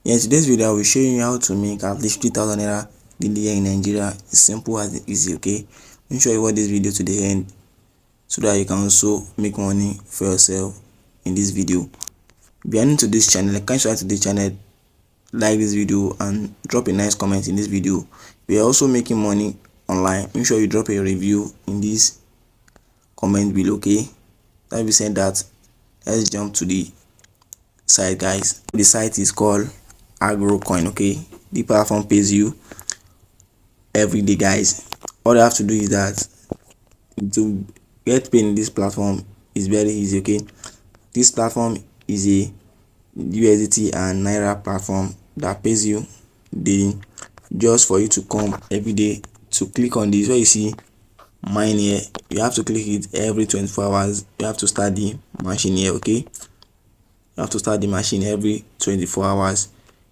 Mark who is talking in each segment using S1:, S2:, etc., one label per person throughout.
S1: In today's video I will show you how to make at least 50,000 naira daily here in Nigeria. It's simple as easy. Okay, make sure you watch this video to the end so that you can also make money for yourself in this video. If you are new to this channel, can you subscribe to this channel, like this video and drop a nice comment in this video. We are also making money online. Make sure you drop a review in this comment below. Okay, that being said, that let's jump to the site, guys. The site is called AGRO COIN. Okay, the platform pays you every day, guys. All you have to do is that to get paid in this platform is very easy. Okay, this platform is a USDT and Naira platform that pays you daily. Just for you to come every day to click on this where you see mine here, you have to click it every 24 hours. You have to start the machine here. Okay, you have to start the machine every 24 hours,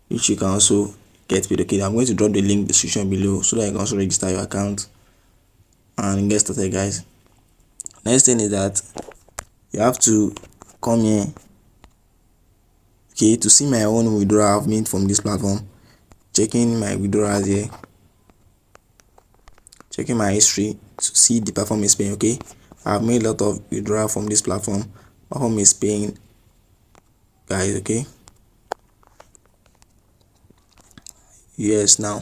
S1: which you can also get paid. Okay, I'm going to drop the link in the description below so that you can also register your account and get started, guys. Next thing is that you have to come here, okay, to see my own withdrawal I've made from this platform. Checking my withdrawals here, checking my history to see the platform is paying. Okay, I've made a lot of withdrawal from this platform. Platform is paying, guys. Okay, yes. Now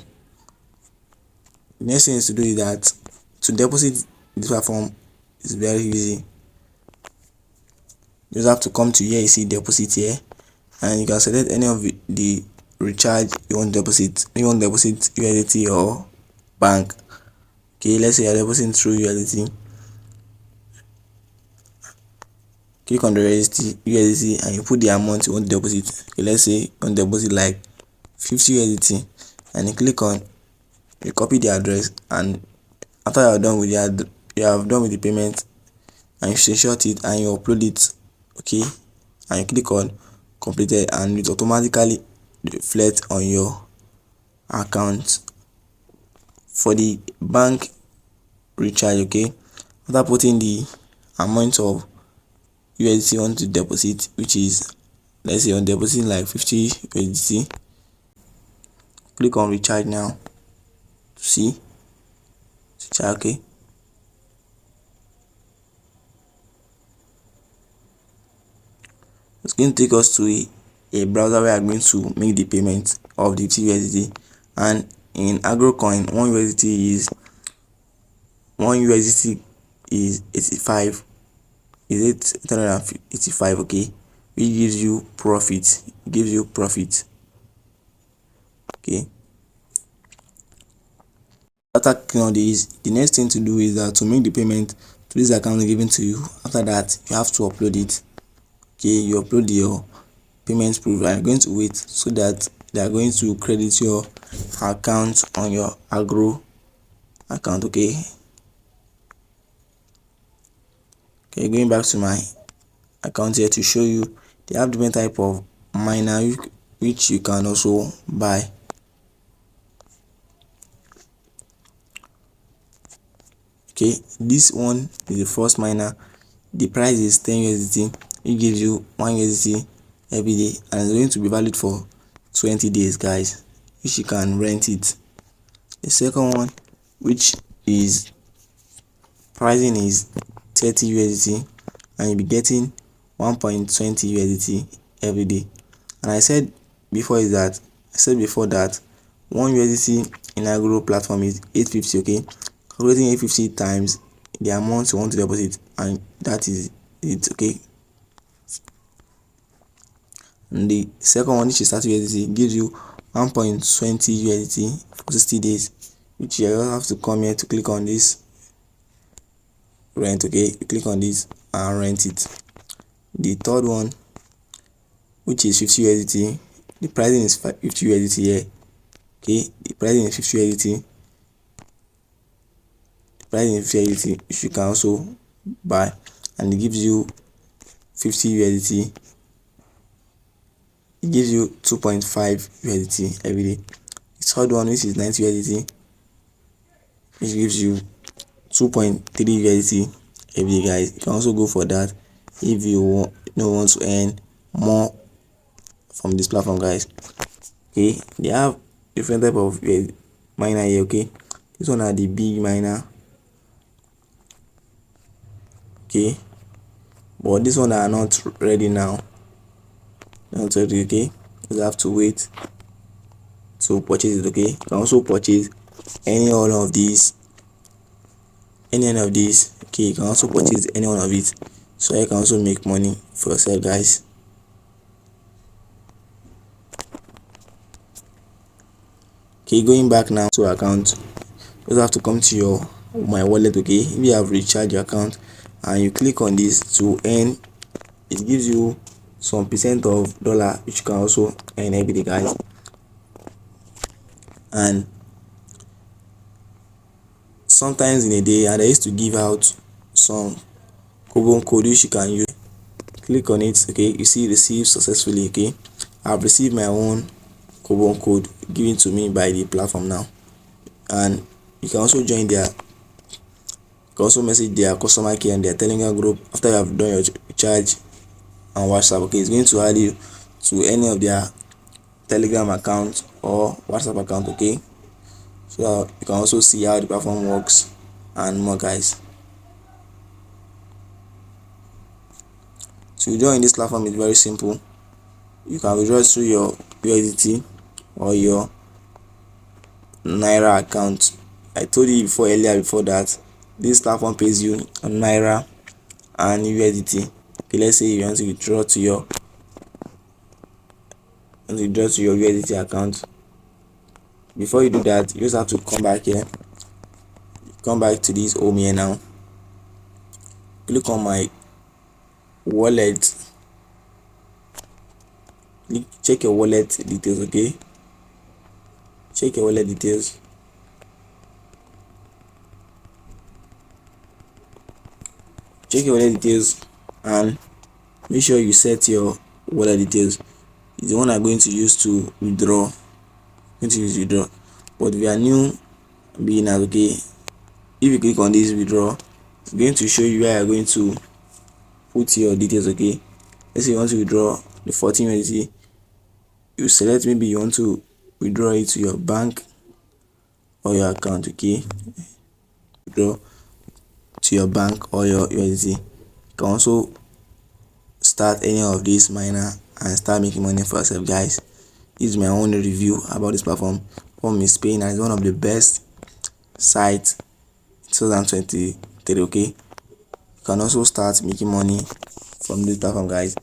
S1: the next thing is to do is that to deposit this platform is very easy. You just have to come to here, you see deposit here, and you can select any of the recharge you want to deposit. You want to deposit USDT or bank. Okay, let's say you're depositing through USDT. Click on the USDT and you put the amount you want to deposit. Okay, let's say you want to deposit like 50 USDT, and you click on, you copy the address, and after you are done with the payment, and you screenshot it and you upload it. Okay, and you click on completed, and it automatically reflects on your account. For the bank recharge, okay, after putting the amount of USDT you want to deposit, which is, let's say, on depositing like 50 USDT, click on recharge now to see recharge. Okay, it's going to take us to a browser where I'm going to make the payment of the 50 USDT. And in AGRO COIN, one USDT is 85, is 885. Okay, which gives you profit. Okay, after clicking on this, the next thing to do is that to make the payment to this account given to you. After that, you have to upload it. Okay, you upload your payment proof. I'm going to wait so that they are going to credit your account on your AGRO account. Okay, going back to my account here to show you, they have different type of miner which you can also buy. Okay, this one is the first miner. The price is 10 USDT. It gives you 1 USDT every day, and it's going to be valid for 20 days, guys, which you can rent it. The second one, which is pricing, is 30 USDT, and you'll be getting 1.20 USDT every day. And I said before that 1 USDT in AGRO platform is 850. Okay, calculating 850 times the amount you want to deposit, and that is it. Okay, and the second one, which is 30 USDT, gives you 1.20 USDT for 60 days, which you have to come here to click on this rent. Okay, you click on this and rent it. The third one, which is 50 USDT, the pricing is 50 USDT here. Okay, the pricing is 50 USDT. The pricing is 50 USDT, which you can also buy, and it gives you 50 USDT. It gives you 2.5 USDT every day. The third one, which is 90 USDT, which gives you 2.3 USDT every day, guys. You can also go for that if you want to earn more from this platform, guys. Okay, they have different type of miner here. Okay, this one are the big miner. Okay, but this one are not ready now, not ready. Okay, you have to wait to purchase it. Okay, you can also purchase any one of these, okay, you can also purchase any one of it, so you can also make money for yourself, guys. Okay, going back now to account, you just have to come to your my wallet. Okay, if you have recharged your account and you click on this to earn, it gives you some percent of dollar which you can also earn every day, guys. And sometimes in a day, and I used to give out some coupon code which you can use. Click on it. Okay, you see receive successfully. Okay, I've received my own coupon code given to me by the platform now, and you can also join their, you can also message their customer care and their Telegram group after you have done your charge on WhatsApp. Okay, it's going to add you to any of their Telegram account or WhatsApp account. Okay, so you can also see how the platform works and more, guys. To withdraw in this platform is very simple. You can withdraw through your USDT or your Naira account. I told you before that this platform pays you on Naira and USDT. Okay, let's say you want to withdraw to your USDT account. Before you do that, you just have to come back here, come back to this home here now, click on my wallet, check your wallet details. Okay, check your wallet details. Check your wallet details and make sure you set your wallet details. It's the one I'm going to use to withdraw. But if you are new beginner, okay, if you click on this withdraw, it's going to show you where you're going to put your details. Okay, let's say you want to withdraw the 14 USDT, you select, maybe you want to withdraw it to your bank or your account. Okay, withdraw to your bank or your USDT. You can also start any of these miner and start making money for yourself, guys. This is my own review about this platform. Platform is paying and it's one of the best sites 2023. Okay, you can also start making money from this platform, guys.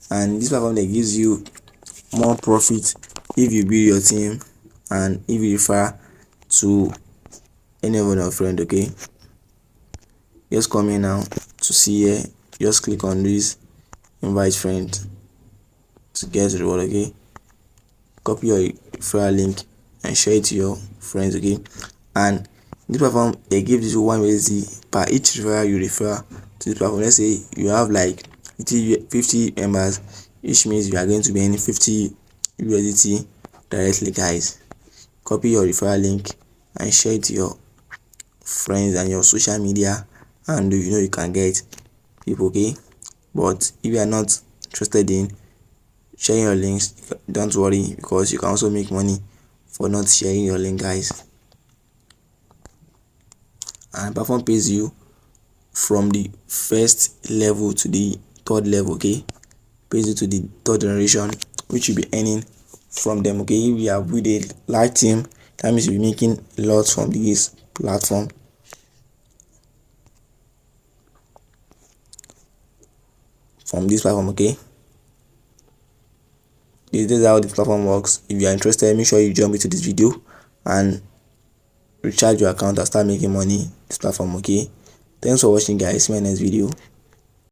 S1: And this platform that gives you more profit if you build your team and if you refer to any of your friend. Okay, just come here now to see here, just click on this invite friend to get reward. Okay, copy your referral link and share it to your friends. Okay, and this platform, it gives you 1 USD per each referral you refer to the platform. Let's say you have like 50 members, which means you are going to be earning 50 USDT directly, guys. Copy your referral link and share it to your friends and your social media, and you can get people. Okay, but if you are not interested in sharing your links, don't worry, because you can also make money for not sharing your link, guys. And platform pays you from the first level to the third level. Okay, pays you to the third generation, which you'll be earning from them. Okay, if you have with a large team, that means you'll be making lots from this platform. Okay, this is how this platform works. If you are interested, make sure you jump into this video and recharge your account and start making money this platform. Okay, thanks for watching, guys. See you in my next video.